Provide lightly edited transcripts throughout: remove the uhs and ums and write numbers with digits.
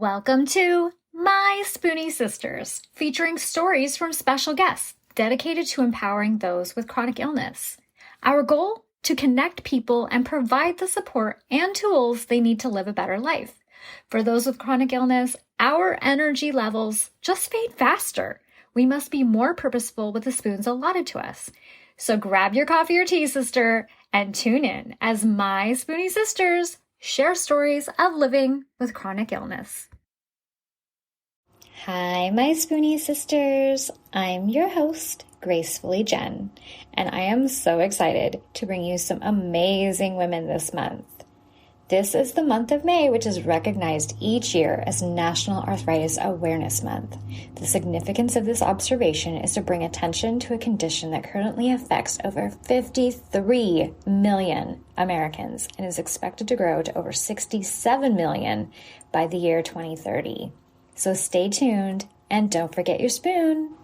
Welcome to My Spoonie Sisters, featuring stories from special guests dedicated to empowering those with chronic illness. Our goal? To connect people and provide the support and tools they need to live a better life. For those with chronic illness, our energy levels just fade faster. We must be more purposeful with the spoons allotted to us. So grab your coffee or tea, sister, and tune in as My Spoonie Sisters share stories of living with chronic illness. Hi, my Spoonie Sisters. I'm your host, Gracefully Jen, and I am so excited to bring you some amazing women this month. This is the month of May, which is recognized each year as National Arthritis Awareness Month. The significance of this observation is to bring attention to a condition that currently affects over 53 million Americans and is expected to grow to over 67 million by the year 2030. So stay tuned and don't forget your spoon.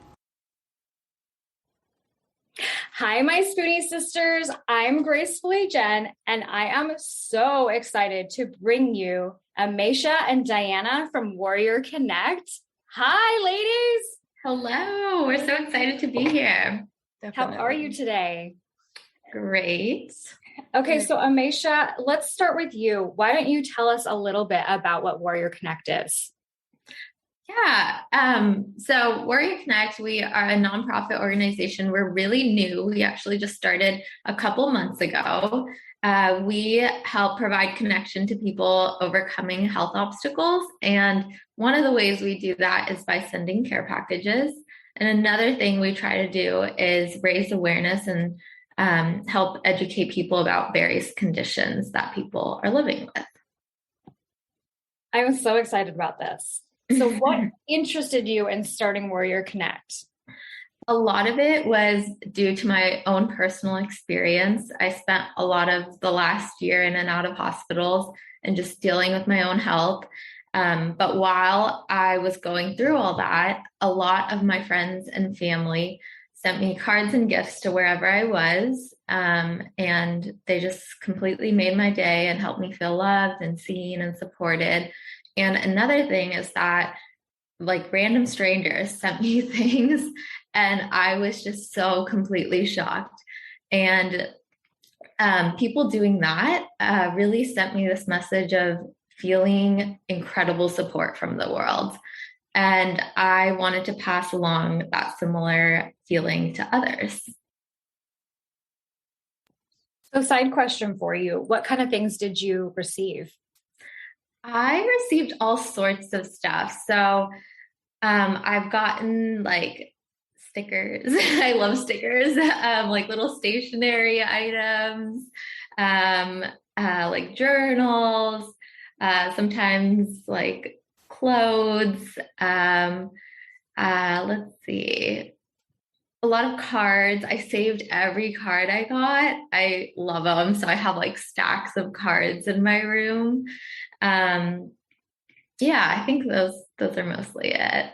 Hi, my Spoonie Sisters. I'm Gracefully Jen, and I am so excited to bring you Ameshah and Diana from WarriorConnect. Hi, ladies. Hello. We're so excited to be here. Definitely. How are you today? Great. Okay, so Ameshah, let's start with you. Why don't you tell us a little bit about what WarriorConnect is? Yeah. So WarriorConnect, we are a nonprofit organization. We're really new. We actually just started a couple months ago. We help provide connection to people overcoming health obstacles. And one of the ways we do that is by sending care packages. And another thing we try to do is raise awareness and help educate people about various conditions that people are living with. I'm so excited about this. So what interested you in starting WarriorConnect? A lot of it was due to my own personal experience. I spent a lot of the last year in and out of hospitals and just dealing with my own health. But while I was going through all that, a lot of my friends and family sent me cards and gifts to wherever I was. And they just completely made my day and helped me feel loved and seen and supported. And another thing is that like random strangers sent me things and I was just so completely shocked. And people doing that really sent me this message of feeling incredible support from the world. And I wanted to pass along that similar feeling to others. So side question for you, what kind of things did you receive? I received all sorts of stuff. So I've gotten like stickers. I love stickers, like little stationery items, like journals, sometimes like clothes. Let's see. A lot of cards. I saved every card I got. I love them. So I have like stacks of cards in my room. Yeah, I think those are mostly it.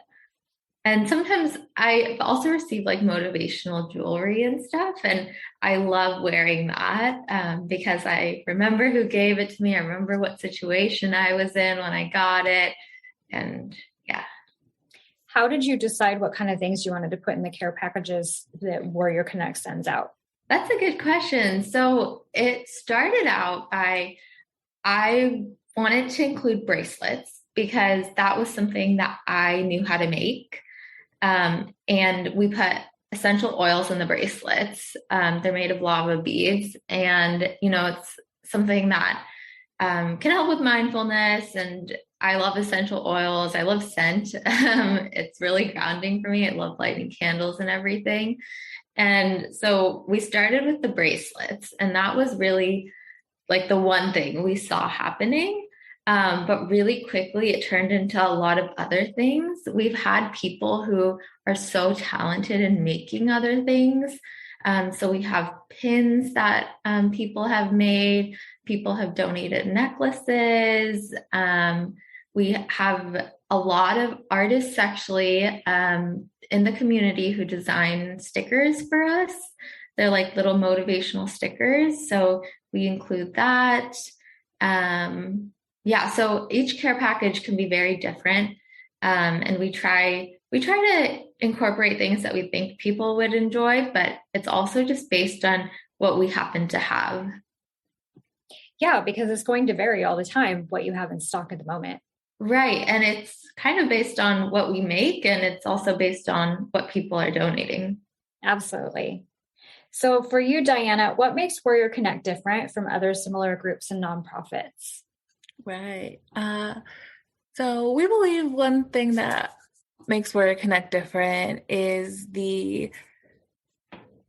And sometimes I also receive like motivational jewelry and stuff. And I love wearing that because I remember who gave it to me. I remember what situation I was in when I got it. And yeah. How did you decide what kind of things you wanted to put in the care packages that WarriorConnect sends out? That's a good question. So it started out I wanted to include bracelets because that was something that I knew how to make. And we put essential oils in the bracelets. They're made of lava beads. And, you know, it's something that can help with mindfulness. And I love essential oils. I love scent. It's really grounding for me. I love lighting candles and everything. And so we started with the bracelets, and that was really like the one thing we saw happening. But really quickly, it turned into a lot of other things. We've had people who are so talented in making other things. So we have pins that people have made. People have donated necklaces. We have a lot of artists actually in the community who design stickers for us. They're like little motivational stickers. So we include that. Yeah, so each care package can be very different. And we try to incorporate things that we think people would enjoy, but it's also just based on what we happen to have. Yeah, because it's going to vary all the time what you have in stock at the moment. Right. And it's kind of based on what we make, and it's also based on what people are donating. Absolutely. So for you, Diana, what makes Warrior Connect different from other similar groups and nonprofits? Right. So we believe one thing that makes WarriorConnect different is the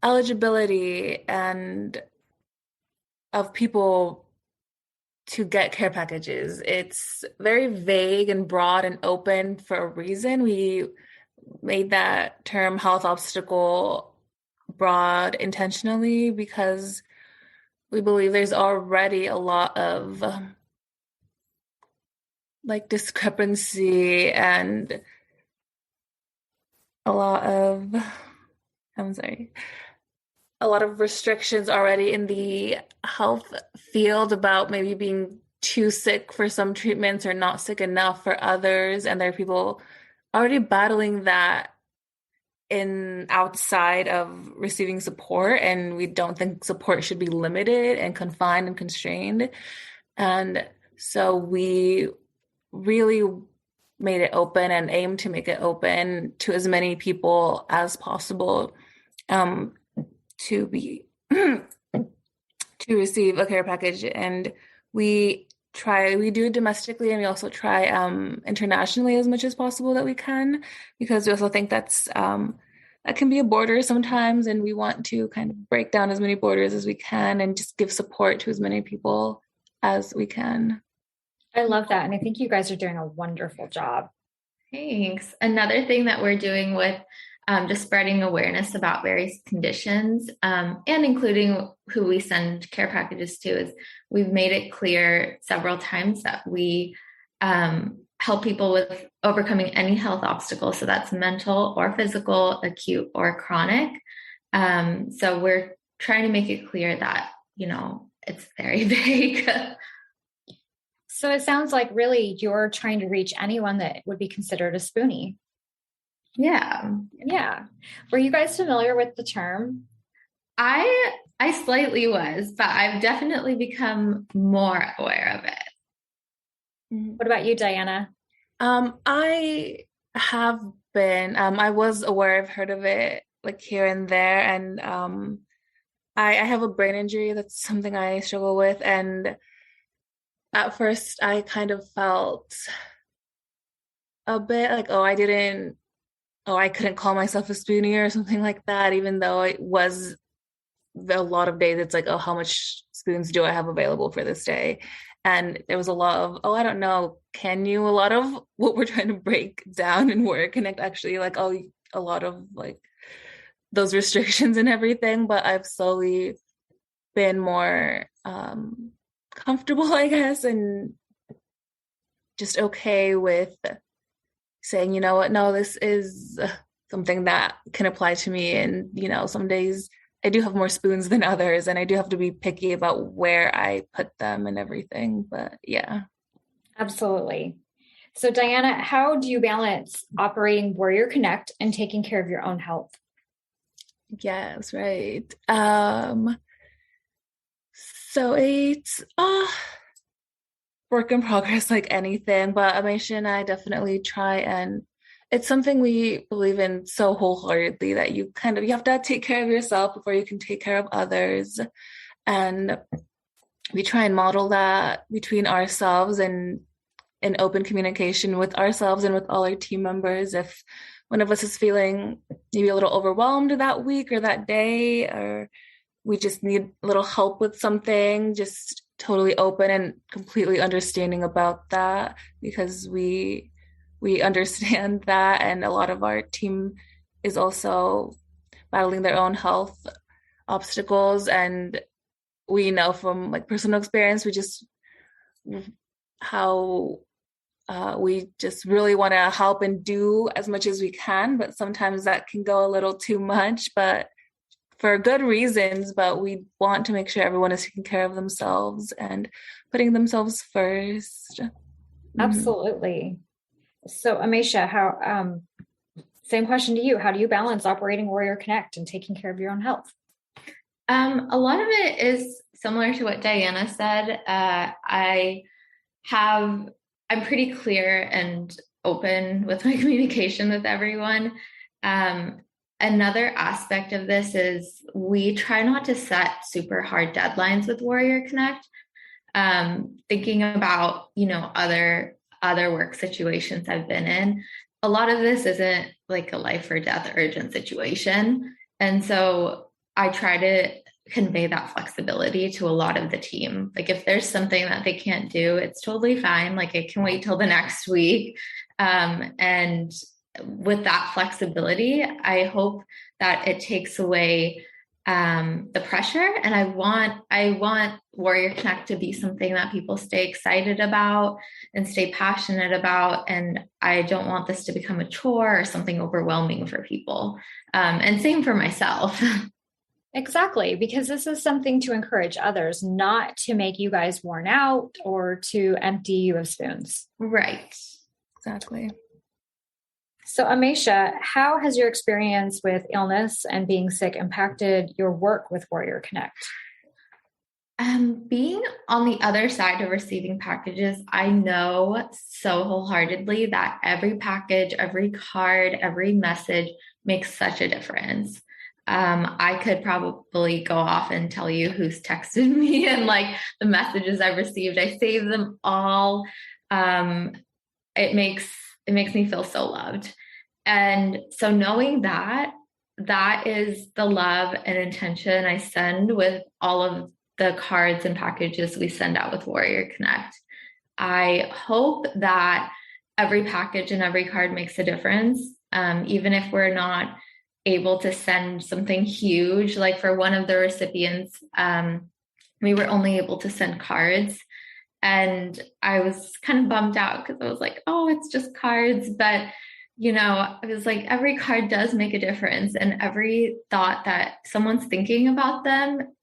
eligibility and of people to get care packages. It's very vague and broad and open for a reason. We made that term health obstacle broad intentionally because we believe there's already a lot of like discrepancy and a lot of, I'm sorry, a lot of restrictions already in the health field about maybe being too sick for some treatments or not sick enough for others. And there are people already battling that in outside of receiving support. And we don't think support should be limited and confined and constrained. And so we really made it open and aimed to make it open to as many people as possible to be to receive a care package. And we do it domestically, and we also try internationally as much as possible that we can, because we also think that can be a border sometimes, and we want to kind of break down as many borders as we can and just give support to as many people as we can. I love that. And I think you guys are doing a wonderful job. Thanks. Another thing that we're doing with just spreading awareness about various conditions and including who we send care packages to is we've made it clear several times that we help people with overcoming any health obstacle. So that's mental or physical, acute or chronic. So we're trying to make it clear that, it's very vague. So it sounds like really you're trying to reach anyone that would be considered a spoonie. Yeah. Yeah. Were you guys familiar with the term? I slightly was, but I've definitely become more aware of it. What about you, Diana? I have been, I was aware, I've heard of it like here and there. And I have a brain injury. That's something I struggle with. And at first I kind of felt a bit like, I couldn't call myself a spoonie or something like that, even though it was a lot of days. It's like, how much spoons do I have available for this day? And there was a lot of, I don't know, can you? A lot of what we're trying to break down in WarriorConnect actually, like, a lot of like those restrictions and everything. But I've slowly been more comfortable, I guess, and just okay with saying, you know what, no, this is something that can apply to me. And, some days I do have more spoons than others, and I do have to be picky about where I put them and everything. But yeah. Absolutely. So Diana, how do you balance operating WarriorConnect and taking care of your own health? Yes, right. So it's work in progress like anything, but Ameshah and I definitely try, and it's something we believe in so wholeheartedly that you have to take care of yourself before you can take care of others. And we try and model that between ourselves and in open communication with ourselves and with all our team members. If one of us is feeling maybe a little overwhelmed that week or that day, or we just need a little help with something, just totally open and completely understanding about that, because we understand that. And a lot of our team is also battling their own health obstacles. And we know from like personal experience, how we just really want to help and do as much as we can, but sometimes that can go a little too much. But for good reasons, but we want to make sure everyone is taking care of themselves and putting themselves first. Absolutely. So Ameshah, how same question to you. How do you balance operating WarriorConnect and taking care of your own health? A lot of it is similar to what Diana said. I'm pretty clear and open with my communication with everyone. Another aspect of this is we try not to set super hard deadlines with WarriorConnect. Thinking about, other work situations I've been in, a lot of this isn't like a life or death urgent situation. And so I try to convey that flexibility to a lot of the team. Like if there's something that they can't do, it's totally fine. Like it can wait till the next week. And with that flexibility, I hope that it takes away the pressure. And I want WarriorConnect to be something that people stay excited about and stay passionate about. And I don't want this to become a chore or something overwhelming for people. And same for myself. Exactly, because this is something to encourage others, not to make you guys worn out or to empty you of spoons. Right. Exactly. So Ameshah, how has your experience with illness and being sick impacted your work with WarriorConnect? Being on the other side of receiving packages, I know so wholeheartedly that every package, every card, every message makes such a difference. I could probably go off and tell you who's texted me and like the messages I've received. I save them all. It makes me feel so loved. And so knowing that is the love and intention I send with all of the cards and packages we send out with WarriorConnect. I hope that every package and every card makes a difference, even if we're not able to send something huge. Like for one of the recipients, we were only able to send cards. And I was kind of bummed out because I was like, oh, it's just cards. But, I was like, every card does make a difference. And every thought that someone's thinking about them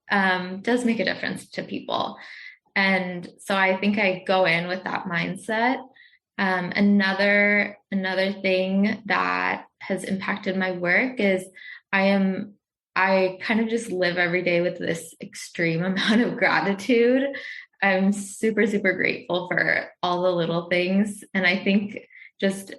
does make a difference to people. And so I think I go in with that mindset. Another thing that has impacted my work is I kind of just live every day with this extreme amount of gratitude. I'm super, super grateful for all the little things. And I think just,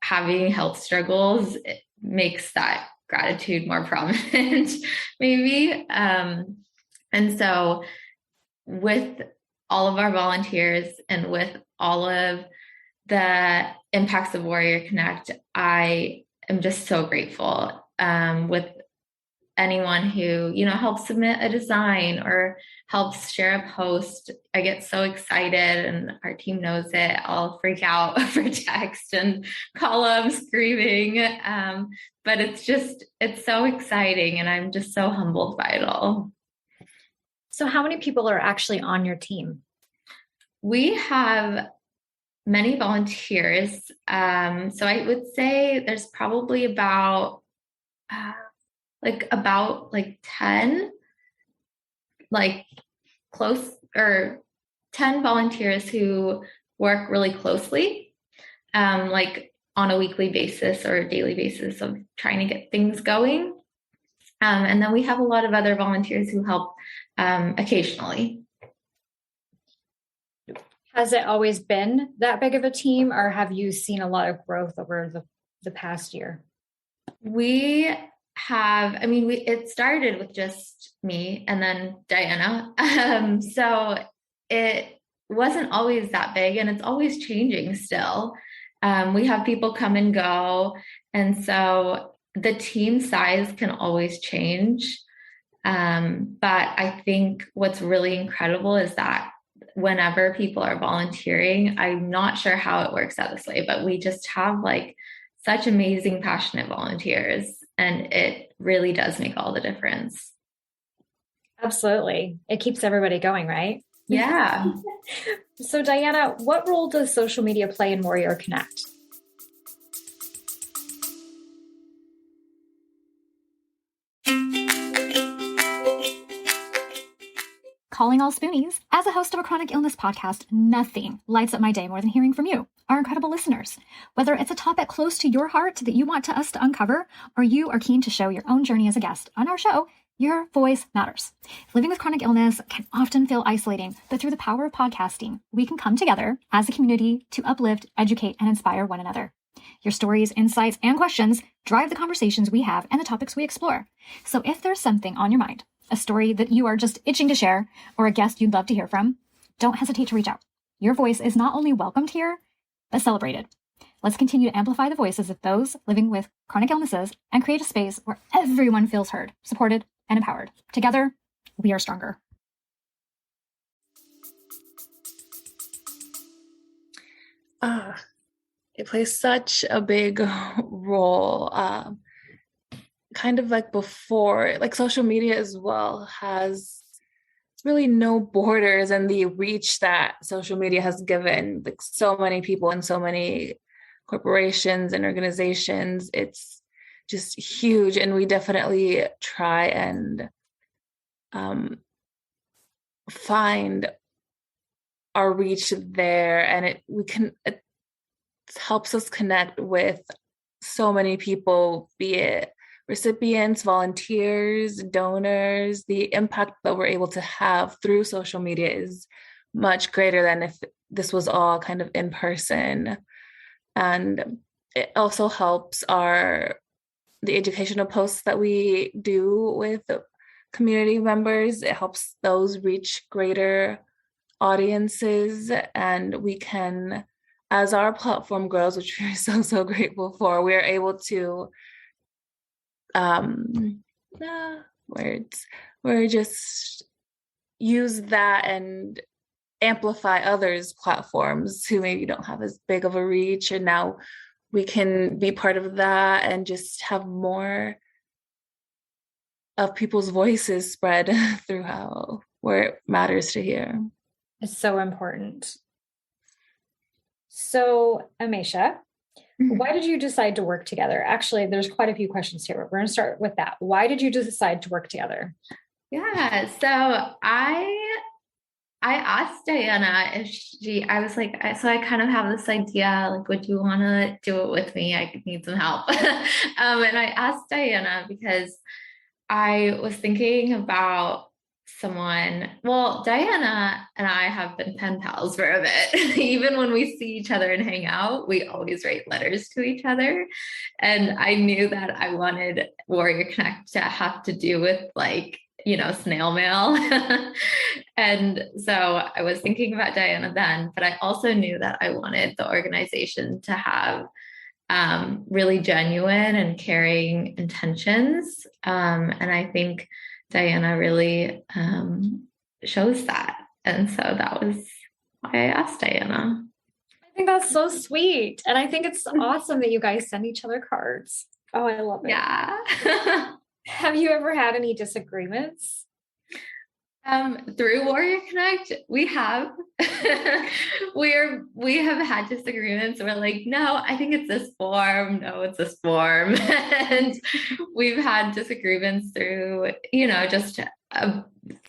having health struggles makes that gratitude more prominent, maybe. And so with all of our volunteers and with all of the impacts of WarriorConnect, I am just so grateful with anyone who, helps submit a design or helps share a post. I get so excited and our team knows it. I'll freak out for text and call them screaming. But it's so exciting and I'm just so humbled by it all. So how many people are actually on your team? We have many volunteers. So I would say there's probably about 10, close or 10 volunteers who work really closely, on a weekly basis or a daily basis of trying to get things going. And then we have a lot of other volunteers who help occasionally. Has it always been that big of a team, or have you seen a lot of growth over the past year? We have, it started with just me and then Diana. So it wasn't always that big and it's always changing still. We have people come and go. And so the team size can always change. But I think what's really incredible is that whenever people are volunteering, I'm not sure how it works out this way, but we just have such amazing, passionate volunteers. And it really does make all the difference. Absolutely. It keeps everybody going, right? Yeah. So Diana, what role does social media play in WarriorConnect? Calling all spoonies. As a host of a chronic illness podcast, nothing lights up my day more than hearing from you, our incredible listeners. Whether it's a topic close to your heart that you want us to uncover, or you are keen to show your own journey as a guest on our show, your voice matters. Living with chronic illness can often feel isolating, but through the power of podcasting, we can come together as a community to uplift, educate, and inspire one another. Your stories, insights, and questions drive the conversations we have and the topics we explore. So if there's something on your mind, a story that you are just itching to share, or a guest you'd love to hear from, don't hesitate to reach out. Your voice is not only welcomed here, but celebrated. Let's continue to amplify the voices of those living with chronic illnesses and create a space where everyone feels heard, supported, and empowered. Together, we are stronger. It plays such a big role. Kind of like before, like social media as well has really no borders, and the reach that social media has given like so many people and so many corporations and organizations, it's just huge. And we definitely try and find our reach there, and it helps us connect with so many people, be it recipients, volunteers, donors. The impact that we're able to have through social media is much greater than if this was all kind of in person. And it also helps the educational posts that we do with community members. It helps those reach greater audiences, and we can, as our platform grows, which we're so grateful for, we're able to we're just use that and amplify others' platforms who maybe don't have as big of a reach, and now we can be part of that and just have more of people's voices spread throughout where it matters to hear. It's so important. So, Ameshah, why did you decide to work together? Actually, there's quite a few questions here, but we're going to start with that. Why did you decide to work together? Yeah, so I asked Diana if I was like, so I kind of have this idea, like, would you want to do it with me? I need some help. And I asked Diana because I was thinking about someone. Well, Diana and I have been pen pals for a bit. Even when we see each other and hang out, we always write letters to each other. And I knew that I wanted WarriorConnect to have to do with snail mail. And so I was thinking about Diana then, but I also knew that I wanted the organization to have really genuine and caring intentions. And I think Diana really shows that. And so that was why I asked Diana. I think that's so sweet. And I think it's awesome that you guys send each other cards. Oh, I love it. Yeah. Have you ever had any disagreements? Through WarriorConnect, we have. We have had disagreements. We're like, no, I think it's this form. No, it's this form. And we've had disagreements through, just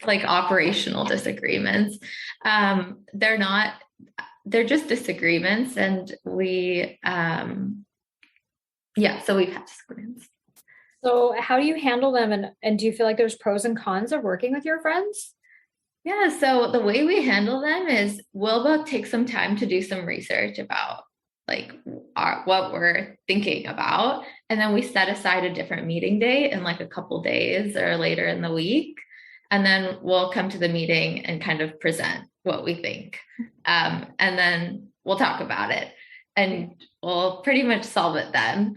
like operational disagreements. They're just disagreements, and so we've had disagreements. So how do you handle them? And do you feel like there's pros and cons of working with your friends? Yeah, so the way we handle them is we'll both take some time to do some research about what we're thinking about. And then we set aside a different meeting date in like a couple days or later in the week. And then we'll come to the meeting and kind of present what we think. And then we'll talk about it and we'll pretty much solve it then.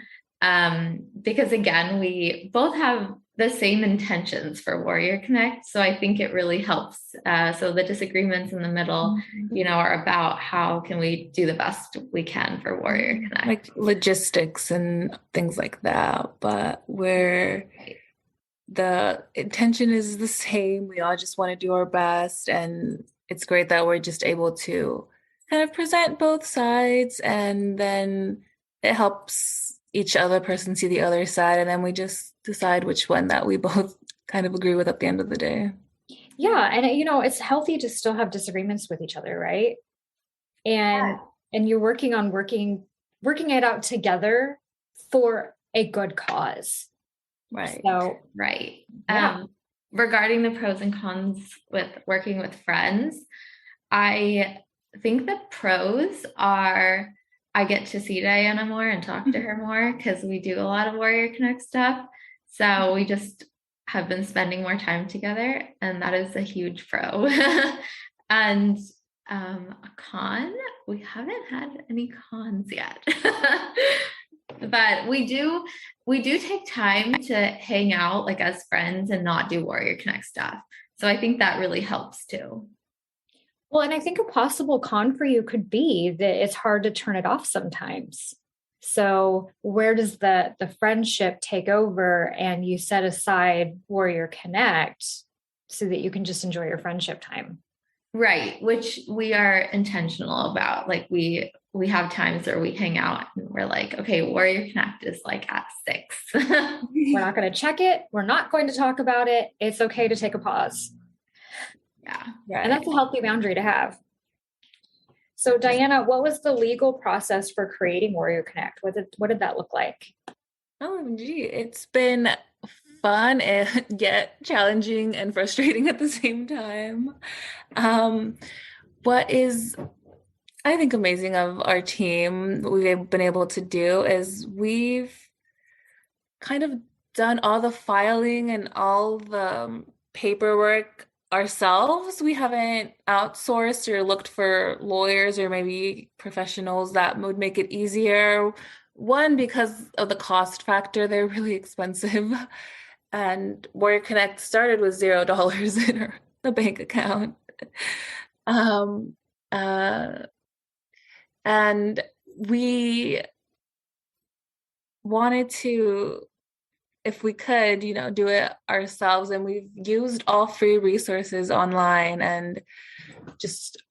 Because again, we both have the same intentions for WarriorConnect. So I think it really helps. So the disagreements in the middle, are about how can we do the best we can for WarriorConnect. Like logistics and things like that. But where the intention is the same, we all just want to do our best. And it's great that we're just able to kind of present both sides, and then it helps each other person see the other side, and then we just decide which one that we both kind of agree with at the end of the day. Yeah. And it's healthy to still have disagreements with each other, right? And you're working it out together for a good cause. Right. So, Right. yeah. Regarding the pros and cons with working with friends, I think the pros are I get to see Diana more and talk to her more because we do a lot of WarriorConnect stuff. So we just have been spending more time together, and that is a huge pro. And a con, we haven't had any cons yet. But we do take time to hang out like as friends and not do WarriorConnect stuff. So I think that really helps too. Well, and I think a possible con for you could be that it's hard to turn it off sometimes. So where does the friendship take over and you set aside WarriorConnect so that you can just enjoy your friendship time? Right, which we are intentional about. Like we have times where we hang out and we're like, okay, WarriorConnect is like at 6. We're not going to check it. We're not going to talk about it. It's okay to take a pause. Yeah. Right. And that's a healthy boundary to have. So Diana, what was the legal process for creating WarriorConnect? What did that look like? OMG, it's been fun and yet challenging and frustrating at the same time. What is, I think, amazing of our team, we've been able to do is we've kind of done all the filing and all the paperwork ourselves. We haven't outsourced or looked for lawyers or maybe professionals that would make it easier. One, because of the cost factor, they're really expensive. And WarriorConnect started with $0 in the bank account. Um, uh, and we wanted to, if we could, do it ourselves. And we've used all free resources online and just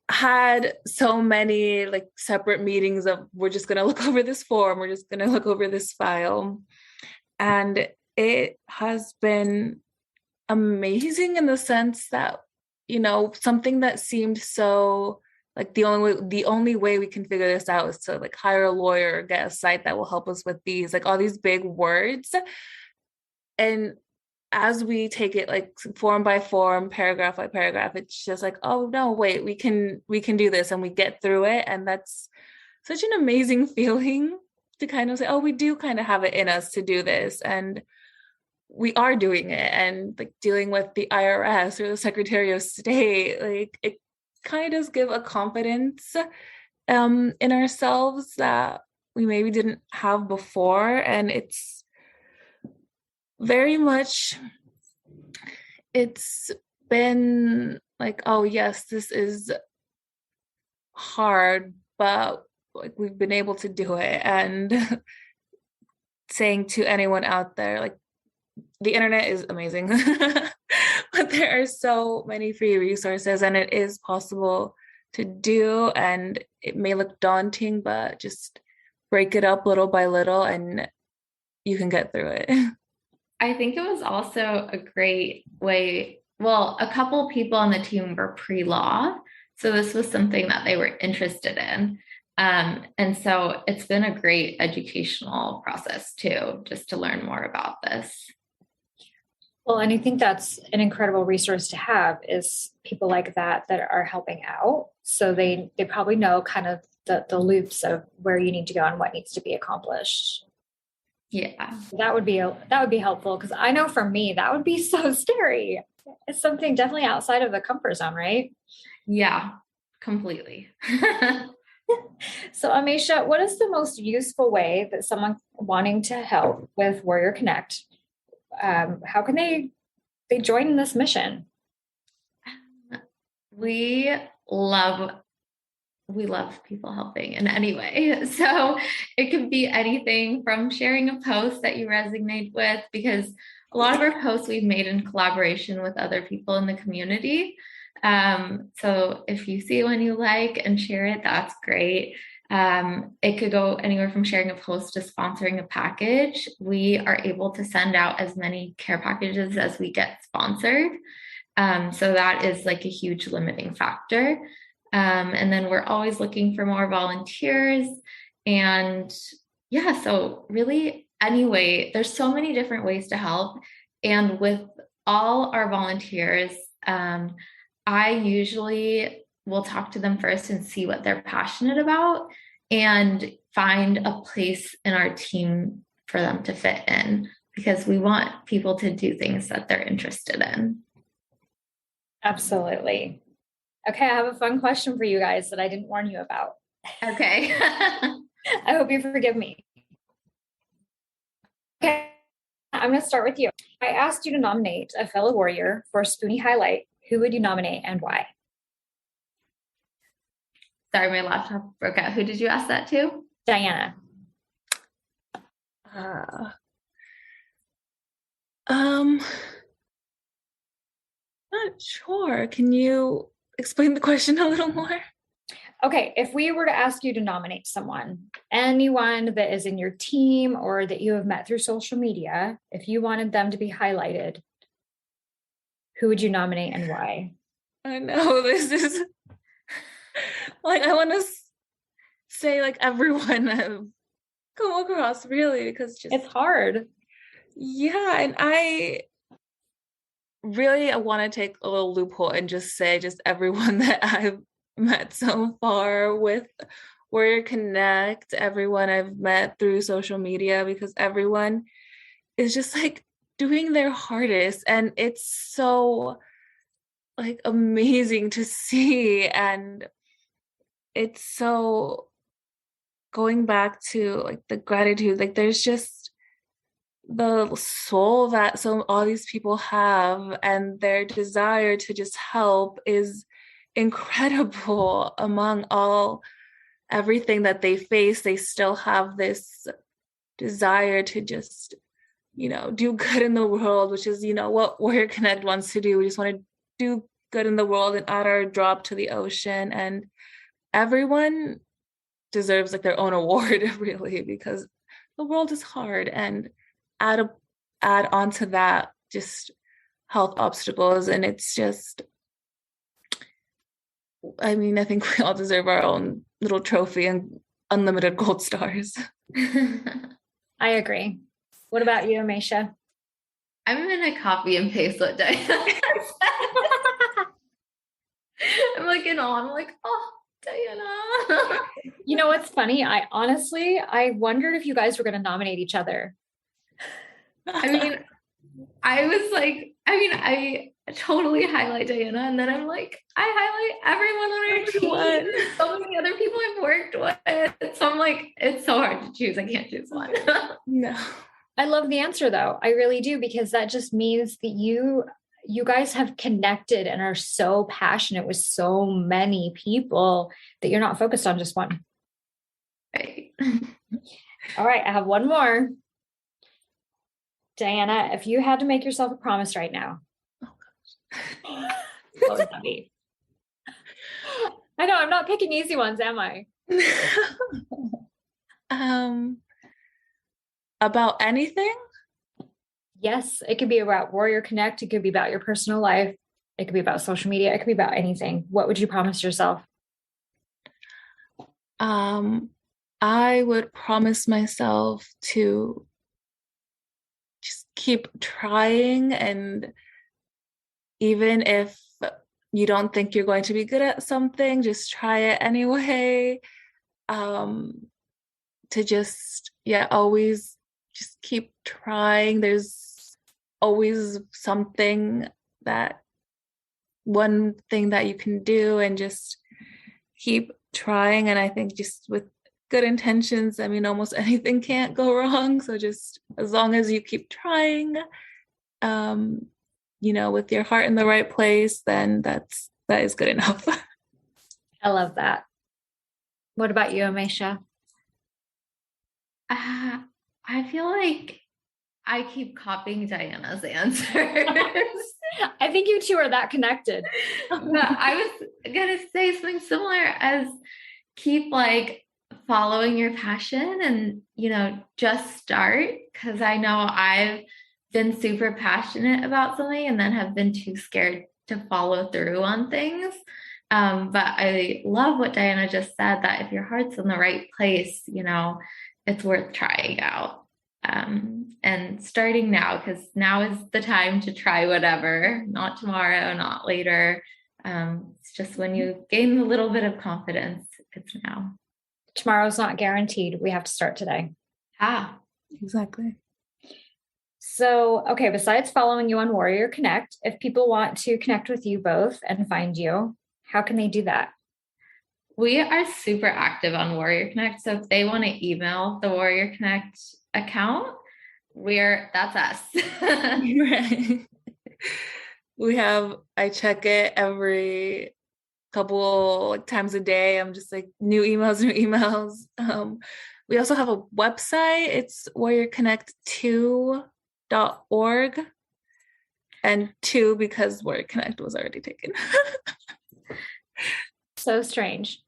had so many like separate meetings of we're just going to look over this form, we're just going to look over this file. And it has been amazing in the sense that, something that seemed so like the only way we can figure this out is to like hire a lawyer or get a site that will help us with these, like all these big words. And as we take it like form by form, paragraph by paragraph, it's just like, oh no, wait, we can do this, and we get through it. And that's such an amazing feeling to kind of say, oh, we do kind of have it in us to do this. And we are doing it. And like dealing with the IRS or the Secretary of State, like it kind of does give a confidence in ourselves that we maybe didn't have before. And it's very much, it's been like, oh yes, this is hard, but like we've been able to do it. And saying to anyone out there, like, the internet is amazing, but there are so many free resources and it is possible to do. And it may look daunting, but just break it up little by little and you can get through it. I think it was also a great way. Well, a couple people on the team were pre-law, so this was something that they were interested in. And so it's been a great educational process too, just to learn more about this. Well, and I think that's an incredible resource to have is people like that are helping out. So they probably know kind of the loops of where you need to go and what needs to be accomplished. Yeah. That would be helpful because I know for me, that would be so scary. It's something definitely outside of the comfort zone, right? Yeah, completely. So Ameshah, what is the most useful way that someone wanting to help with WarriorConnect, how can they join this mission? We love people helping in any way. So it could be anything from sharing a post that you resonate with, because a lot of our posts we've made in collaboration with other people in the community. So if you see one you like and share it, that's great. It could go anywhere from sharing a post to sponsoring a package. We are able to send out as many care packages as we get sponsored. So that is like a huge limiting factor. And then we're always looking for more volunteers. And yeah, so really, anyway, there's so many different ways to help. And with all our volunteers, I usually will talk to them first and see what they're passionate about and find a place in our team for them to fit in, because we want people to do things that they're interested in. Absolutely. Okay, I have a fun question for you guys that I didn't warn you about. Okay. I hope you forgive me. Okay, I'm going to start with you. I asked you to nominate a fellow warrior for a Spoonie highlight. Who would you nominate and why? Sorry, my laptop broke out. Who did you ask that to? Diana. Not sure. Can you explain the question a little more? Okay, if we were to ask you to nominate someone, anyone that is in your team or that you have met through social media, if you wanted them to be highlighted, who would you nominate and why? I know this is like, I want to say like everyone I've come across, really, because just it's hard. Yeah, and I want to take a little loophole and just say just everyone that I've met so far with WarriorConnect, everyone I've met through social media, because everyone is just like doing their hardest, and it's so like amazing to see. And it's so, going back to like the gratitude, like there's just the soul that all these people have, and their desire to just help is incredible. Among everything that they face, they still have this desire to just, do good in the world, which is, what WarriorConnect wants to do. We just want to do good in the world and add our drop to the ocean. And everyone deserves like their own award, really, because the world is hard. And add on to that just health obstacles, and it's just, I mean, I think we all deserve our own little trophy and unlimited gold stars. I agree. What about you, Ameshah? I'm gonna copy and paste what Diana said. I'm like in awe. I'm like, oh, Diana. You know what's funny? I wondered if you guys were going to nominate each other. I totally highlight Diana, and then I'm like, I highlight everyone on our team. There's so many other people I've worked with. So I'm like, it's so hard to choose. I can't choose one. No. I love the answer though. I really do, because that just means that you guys have connected and are so passionate with so many people that you're not focused on just one. Right. All right, I have one more. Diana, if you had to make yourself a promise right now, what would that be? I know, I'm not picking easy ones, am I? About anything? Yes, it could be about WarriorConnect. It could be about your personal life. It could be about social media. It could be about anything. What would you promise yourself? I would promise myself to just keep trying, and even if you don't think you're going to be good at something, just try it anyway. To just, always just keep trying. There's always one thing that you can do, and just keep trying. And I think just with good intentions, I mean, almost anything can't go wrong. So just as long as you keep trying, with your heart in the right place, then that is good enough. I love that. What about you, Ameshah? I feel like I keep copying Diana's answers. I think you two are that connected. But I was going to say something similar as keep like following your passion and, just start. Because I know I've been super passionate about something and then have been too scared to follow through on things. But I love what Diana just said, that if your heart's in the right place, it's worth trying out. And starting now, because now is the time to try whatever, not tomorrow, not later. It's just when you gain a little bit of confidence, it's now. Tomorrow's not guaranteed. We have to start today. Exactly. So, okay, besides following you on WarriorConnect, if people want to connect with you both and find you, how can they do that? We are super active on WarriorConnect. So if they want to email the WarriorConnect account, that's us. Right. I check it every couple times a day. I'm just like, new emails. We also have a website. It's WarriorConnect2.org, and 2 because WarriorConnect was already taken. So strange.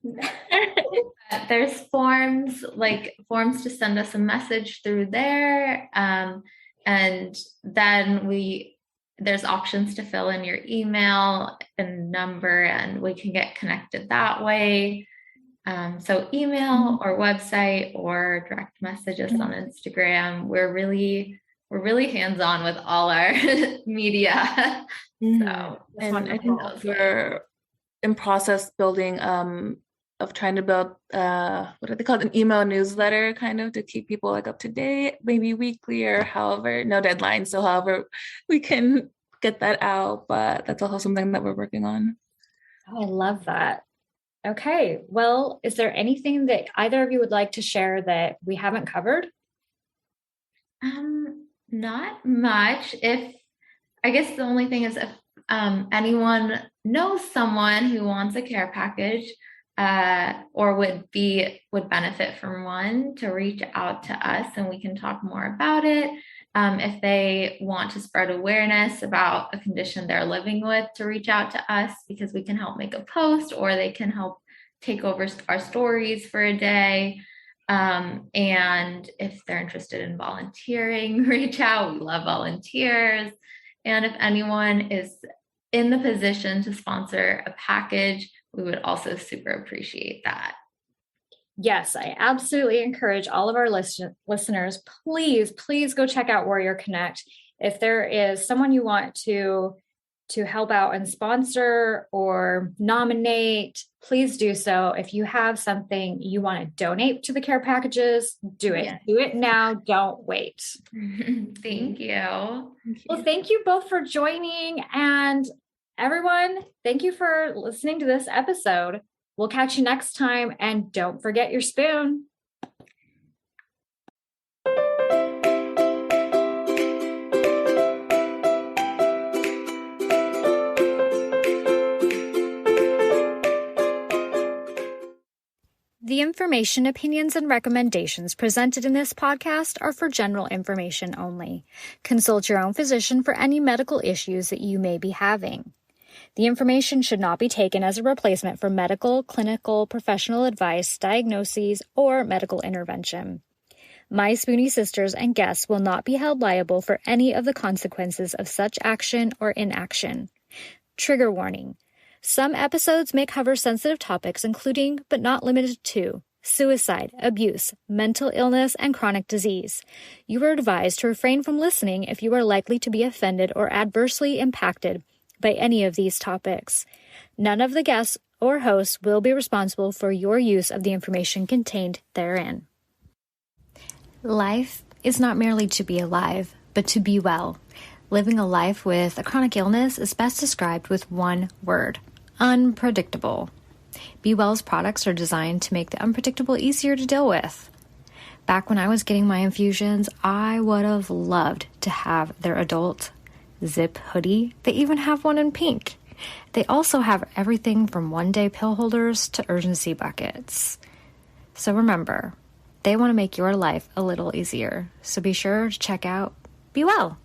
There's forms to send us a message through there. And then there's options to fill in your email and number, and we can get connected that way. So email or website or direct messages on Instagram. We're really hands-on with all our media. So and I think we're in process building of trying to build what are they called, an email newsletter, kind of to keep people like up to date, maybe weekly or however, no deadline, so however we can get that out, but that's also something that we're working on. Oh, I love that. Okay, well, is there anything that either of you would like to share that we haven't covered? Not much. I guess the only thing is if anyone knows someone who wants a care package or would benefit from one, to reach out to us and we can talk more about it. If they want to spread awareness about a condition they're living with, to reach out to us, because we can help make a post, or they can help take over our stories for a day. And if they're interested in volunteering, reach out. We love volunteers. And if anyone is in the position to sponsor a package, we would also super appreciate that. Yes, I absolutely encourage all of our listeners, please go check out WarriorConnect. If there is someone you want to help out and sponsor or nominate, please do so. If you have something you want to donate to the care packages, do it. Yes. Do it now. Don't wait. Thank you. Well, thank you both for joining. And everyone, thank you for listening to this episode. We'll catch you next time, and don't forget your spoon. The information, opinions, and recommendations presented in this podcast are for general information only. Consult your own physician for any medical issues that you may be having. The information should not be taken as a replacement for medical, clinical, professional advice, diagnoses, or medical intervention. My Spoonie sisters and guests will not be held liable for any of the consequences of such action or inaction. Trigger warning. Some episodes may cover sensitive topics including, but not limited to, suicide, abuse, mental illness, and chronic disease. You are advised to refrain from listening if you are likely to be offended or adversely impacted by any of these topics. None of the guests or hosts will be responsible for your use of the information contained therein. Life is not merely to be alive, but to be well. Living a life with a chronic illness is best described with one word: unpredictable. Be Well's products are designed to make the unpredictable easier to deal with. Back when I was getting my infusions, I would have loved to have their adult zip hoodie. They even have one in pink. They also have everything from one-day pill holders to urgency buckets. So remember, they want to make your life a little easier. So be sure to check out Be Well.